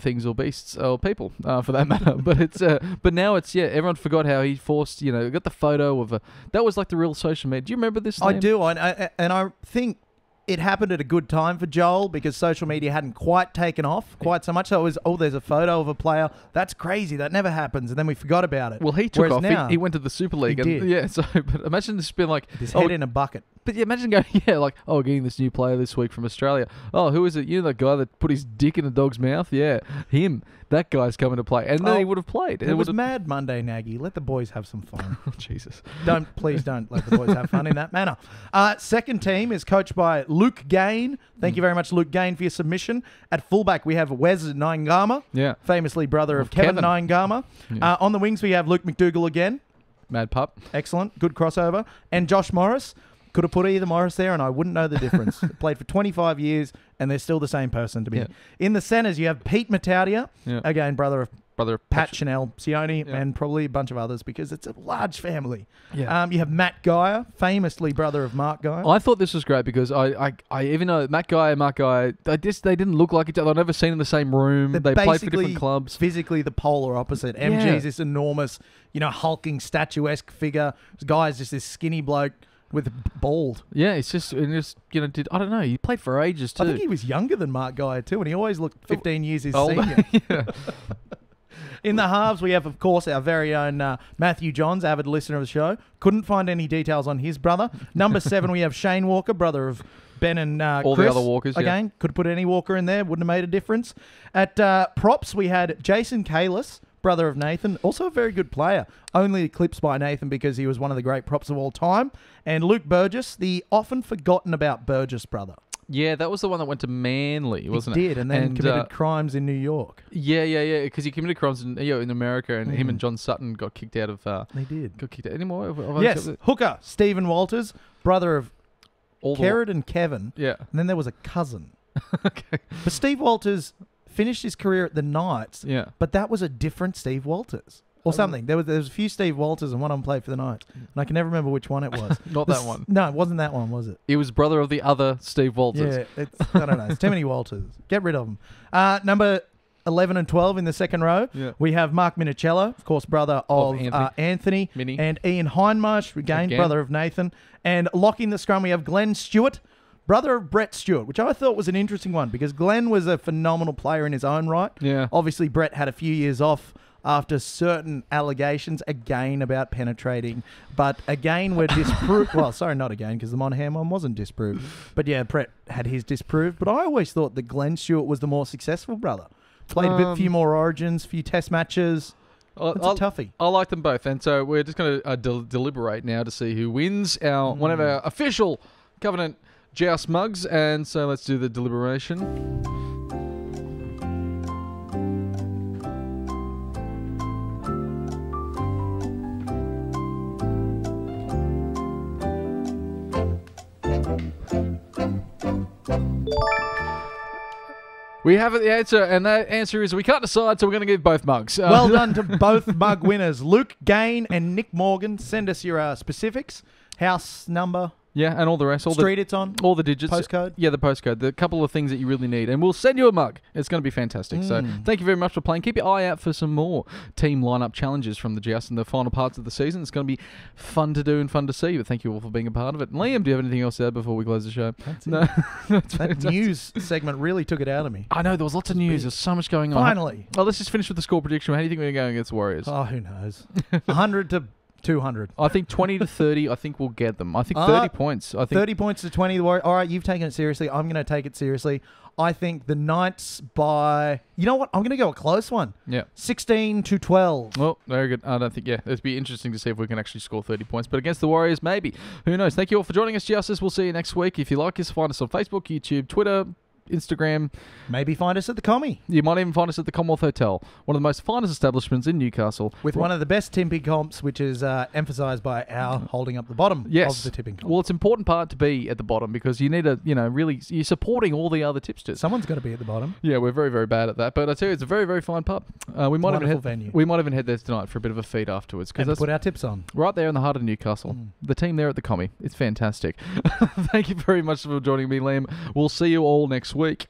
things or beasts or people, for that matter. But now it's, everyone forgot how he forced, got the photo of that was like the real social media. Do you remember this name? I do, and I think it happened at a good time for Joel because social media hadn't quite taken off quite so much. So it was, there's a photo of a player. That's crazy. That never happens. And then we forgot about it. Well, he took off. Now, he went to the Super League. He did. But imagine this being like... His head in a bucket. But imagine going, getting this new player this week from Australia. Oh, who is it? You know that guy that put his dick in a dog's mouth? Yeah, him. That guy's coming to play. And then he would have played. It was Mad Monday, Nagy. Let the boys have some fun. Oh, Jesus. Please don't let the boys have fun in that manner. Second team is coached by Luke Gain. Thank you very much, Luke Gain, for your submission. At fullback, we have Wes Nyangama, famously brother of Kevin Nyangama. Yeah. On the wings, we have Luke McDougall again. Mad pup. Excellent. Good crossover. And Josh Morris. Could have put either Morris there and I wouldn't know the difference. Played for 25 years and they're still the same person to me. Yeah. In the centres, you have Pete Mataudia, again, brother of Pat Chanel Sione, and probably a bunch of others because it's a large family. Yeah. You have Matt Geyer, famously brother of Mark Geyer. I thought this was great because I even though Matt Geyer and Mark Geyer, they didn't look like each other. I've never seen in the same room. They played for different clubs. Physically the polar opposite. MG's this enormous, hulking, statuesque figure. This guy's just this skinny bloke with bald. Yeah, it's just I don't know. He played for ages too. I think he was younger than Mark Geyer too, and he always looked 15 years his senior. In the halves, we have, of course, our very own Matthew Johns, avid listener of the show. Couldn't find any details on his brother. Number 7, we have Shane Walker, brother of Ben and all Chris. The other Walkers. Again, could have put any Walker in there. Wouldn't have made a difference. At props, we had Jason Kalis, brother of Nathan, also a very good player, only eclipsed by Nathan because he was one of the great props of all time. And Luke Burgess, the often forgotten about Burgess brother. Yeah, that was the one that went to Manly, wasn't it? He did, and then committed crimes in New York. Yeah, because he committed crimes in America, and him and John Sutton got kicked out of... They did. Got kicked out. Any more? Yes, hooker, Stephen Walters, brother of Kerrod and Kevin. Yeah. And then there was a cousin. Okay. But Steve Walters finished his career at the Knights, but that was a different Steve Walters. Or something. There was a few Steve Walters and one of them played for the Knights. And I can never remember which one it was. That one. No, it wasn't that one, was it? It was brother of the other Steve Walters. Yeah, I don't know. It's too many Walters. Get rid of them. Number 11 and 12 in the second row. Yeah. We have Mark Minicello, of course, brother of Anthony. And Ian Hindmarsh, again, brother of Nathan. And locking the scrum, we have Glenn Stewart, brother of Brett Stewart, which I thought was an interesting one because Glenn was a phenomenal player in his own right. Yeah. Obviously, Brett had a few years off after certain allegations, again, about penetrating. But again, were disproved. Well, sorry, not again, because the Monaghan one wasn't disproved. But yeah, Brett had his disproved. But I always thought that Glenn Stewart was the more successful brother. Played a few more Origins, few Test matches. It's a toughie. I like them both. And so we're just going to deliberate now to see who wins one of our official Covenant Joust mugs. And so let's do the deliberation. We have the answer, and that answer is we can't decide, so we're going to give both mugs. Well done to both mug winners, Luke Gain and Nick Morgan. Send us your specifics, house number. Yeah, and all the rest. Street it's on. All the digits. Postcode. Yeah, the postcode. The couple of things that you really need. And we'll send you a mug. It's going to be fantastic. So thank you very much for playing. Keep your eye out for some more team lineup challenges from the Joust in the final parts of the season. It's going to be fun to do and fun to see. But thank you all for being a part of it. Liam, do you have anything else to add before we close the show? No. That news segment really took it out of me. I know, there was lots of news. There's so much going on. Finally. Well, let's just finish with the score prediction. How do you think we're going against the Warriors? Oh, who knows? 100 to 200. I think 20 to 30, I think we'll get them. I think 30 points. I think 30 points to 20. The Warriors. All right, you've taken it seriously. I'm going to take it seriously. I think the Knights by... You know what? I'm going to go a close one. Yeah. 16 to 12. Well, very good. I don't think, it'd be interesting to see if we can actually score 30 points. But against the Warriors, maybe. Who knows? Thank you all for joining us, Justice. We'll see you next week. If you like us, find us on Facebook, YouTube, Twitter, Instagram. Maybe find us at the Commie. You might even find us at the Commonwealth Hotel, one of the most finest establishments in Newcastle. With one of the best tipping comps, which is emphasised by our holding up the bottom of the tipping comp. Well, it's an important part to be at the bottom because you need to, really, you're supporting all the other tipsters. Someone's got to be at the bottom. Yeah, we're very, very bad at that. But I tell you, it's a very, very fine pub. We might venue. We might even head there tonight for a bit of a feed afterwards. And put our tips on. Right there in the heart of Newcastle. The team there at the Commie. It's fantastic. Thank you very much for joining me, Liam. We'll see you all next week.